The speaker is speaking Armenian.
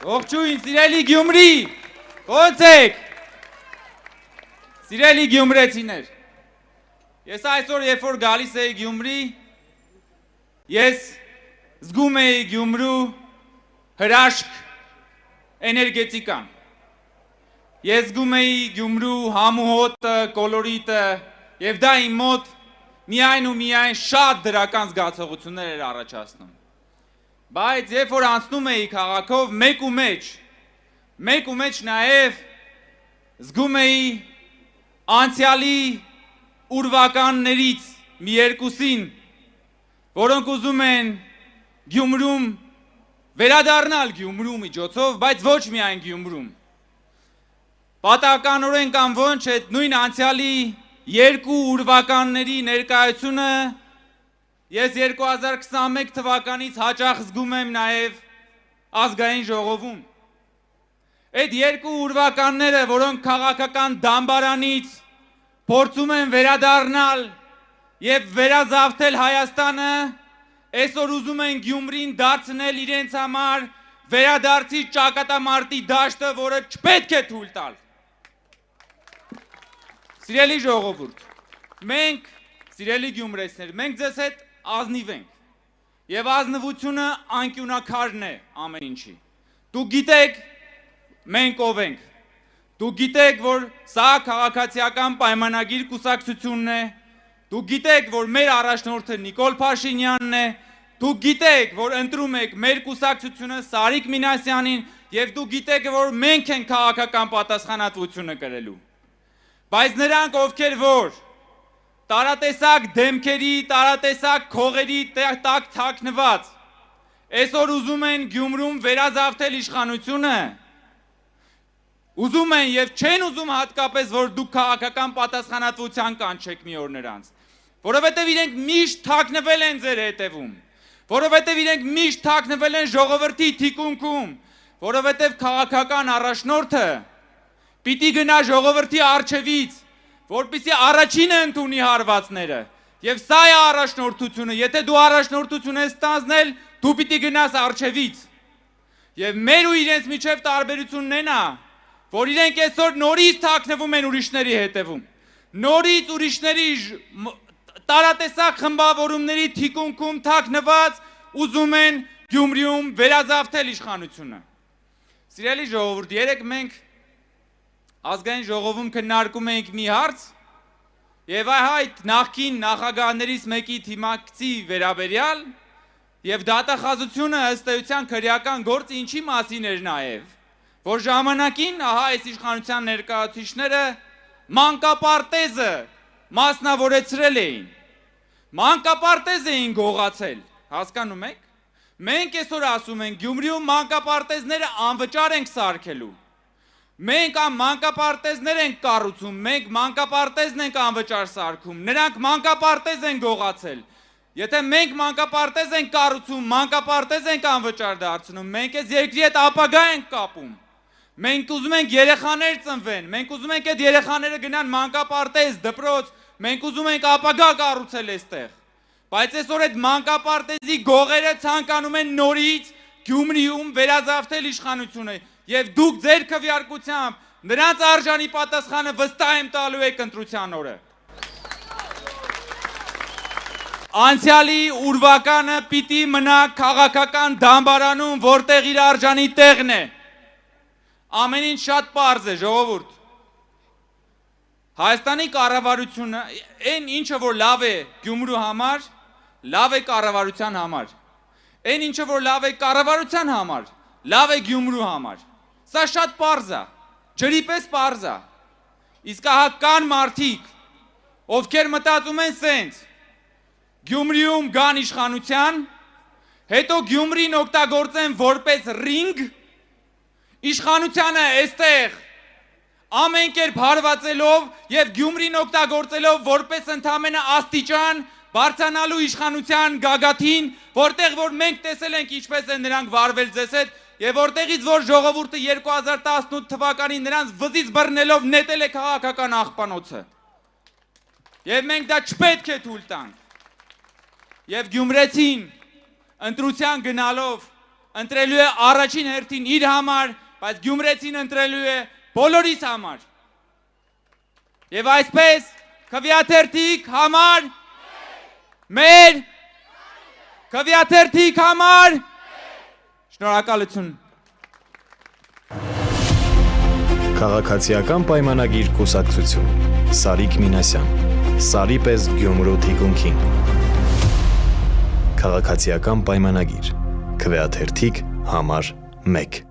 Ողջույն, սիրելի Գյումրի, ո՞նց եք։ Սիրելի գյումրեցիներ, ես այսօր երբ որ գալիս էի Գյումրի, ես զգում էի Գյումրու հրաշք էներգետիկան։ Ես զգում էի Գյումրու համուհոտը, կոլորիտը, եւ դա իմ մոտ միայն ու միայն շատ դրական զգացողություններ էր առաջացնում։ Բայց երբ որ անցնում էի քաղաքով, մեկ ու մեջ նաև զգում էի անցյալի ուրվականներից մի երկուսին, որոնք ուզում են Գյումրում վերադառնալ Գյումրու միջոցով, բայց ոչ միայն Գյումրում։ Պատահականորեն կամ ոչ, այդ նույն անցյալի երկու ուրվականների ներկայությունը ես 2021 թվականից հաճախ զգում եմ նաև ազգային ժողովում։ Այդ երկու ուրվականները, որոնք քաղաքական դամբարանից փորձում են վերադառնալ եւ վերազավթել Հայաստանը, այսօր ուզում են Գյումրին դարձնել իրենց համար վերադարձի ճակատամարտի դաշտը, որը չպետք է թույլ տալ։ Սիրելի ժողովուրդ, մենք, սիրելի գյումրեցիներ, մենք ձեզ հետ ազնիվ ենք եւ ազնվությունը անկյունակարն է ամեն ինչի։ Դուք գիտեք մենք ով ենք։ Դուք գիտեք, որ սա քաղաքացիական պայմանագիր կուսակցությունն է։ Դուք գիտեք, որ մեր առաջնորդը Նիկոլ Փաշինյանն է։ Դուք գիտեք, որ ընտրում եք մեր կուսակցությունը Սարիկ Մինասյանին եւ դուք գիտեք, որ մենք ենք քաղաքական պատասխանատվությունը կրելու։ Բայց նրանք, ովքեր որ տարատեսակ դեմքերի, տարատեսակ քողերի տակ թաքնված, այսօր ուզում են Գյումրում վերազավթել իշխանությունը, ուզում են եւ չեն ուզում հատկապես, որ դուք քաղաքական պատասխանատվության կանչեք մի օր նրանց, որովհետեւ իրենք միշտ թաքնվել են ձեր հետևում, որովհետեւ իրենք միշտ թաքնվել են ժողովրդի թիկունքում, որովհետեւ քաղաքական առաջնորդը պիտի գնա ժողովրդի առջևից, որպեսզի առաջինը ընդունի հարվածները, եւ սա է առաջնորդությունը, եթե դու առաջնորդություն ես ստանձնել, դու պիտի գնաս առջևից, եւ մեր ու իրենց միջև տարբերությունն է նա, որ իրենք այսօր նորից թաքնվում են ուրիշների հետևում, նորից ուրիշների տարատեսակ խմբավորումների թիկունքում թաքնված ուզում են Գյումրիում վերազավթել իշխանությունը։ Սիրելի ժողովուրդ, երեք մենք ազգային ժողովում քննարկում էինք մի հարց եւ այդ նախկին նախագահներից մեկի թիմակցի վերաբերյալ եւ դատախազությունը ըստ էության քրեական գործ ինչի մասին էր նաեւ, որ ժամանակին ահա այս իշխանության ներկայացուցիչները մանկապարտեզը մասնավորեցրել էին, մանկապարտեզ էին գողացել, հասկանում եք։ Մենք այսօր ասում ենք Գյումրիում մանկապարտեզները անվճար ենք սարքելու։ Մենք մանկապարտեզներ ենք կառուցում, մենք մանկապարտեզն ենք անվճար սարքում, նրանք մանկապարտեզ են գողացել։ Եթե մենք մանկապարտեզ ենք կառուցում, մանկապարտեզ ենք անվճար դարձնում, մենք այս երկրի հետ ապագա ենք կապում։ Մենք ուզում ենք երեխաներ ծնվեն, մենք ուզում ենք այդ երեխաները գնան մանկապարտեզ, դպրոց, մենք ուզում ենք ապագա կառուցել այստեղ։ Բայց այսօր այդ մանկապարտեզի գողերը ցանկանում են նորից Գյումրիում վերազավթել իշխանությունը։ Եվ դուք ձեր քվեարկությամբ նրանց արժանի պատասխանը վստահ եմ տալու եք ընտրության օրը։ Անցյալի ուրվականը պիտի մնա քաղաքական դամբարանում, որտեղ իր արժանի տեղն է։ Ամեն ինչ շատ պարզ է, ժողովուրդ։ Հայաստանի կառավարությունը, այն ինչը որ լավ է Գյումրու համար, լավ է կառավարության համար։ Այն ինչը որ լավ է կառավարության համար, լավ է Գյումրու համար։ Սա շատ պարզ է, ջրի պես պարզ է, իսկ ահա կան մարդիկ, ովքեր մտածում են սենց, Գյումրիում գան իշխանության, հետո Գյումրին օգտագործեն որպես ռինգ, իշխանությանը այստեղ ամեն կերպ հարվածելով եւ Գյումրին օգտագործելով որպես ընդամենը աստիճան բարձրանալու իշխանության գագաթին, որտեղ որ մենք տեսել ենք ինչպես են նրանք վարվել ձեզ հետ, եւ որտեղից որ ժողովուրդը 2018 թվականին նրանց վզից բռնելով նետել է քաղաքական աղբանոցը։ Եվ մենք դա չպետք է թույլ տանք։ Եվ գյումրեցին ընտրության գնալով ընտրելու է առաջին հերթին իր համար, բայց գյումրեցին ընտրելու է բոլորիս համար։ Եվ այսպես քվեաթերթիկ համար մեր քվեաթերթիկ համար շնորհակալություն։ Քաղաքացիական պայմանագիր կուսակցություն Սարիկ Մինասյան Սարի պես Գյումրու թիկունքին Քաղաքացիական պայմանագիր քվեաթերթիկ համար 1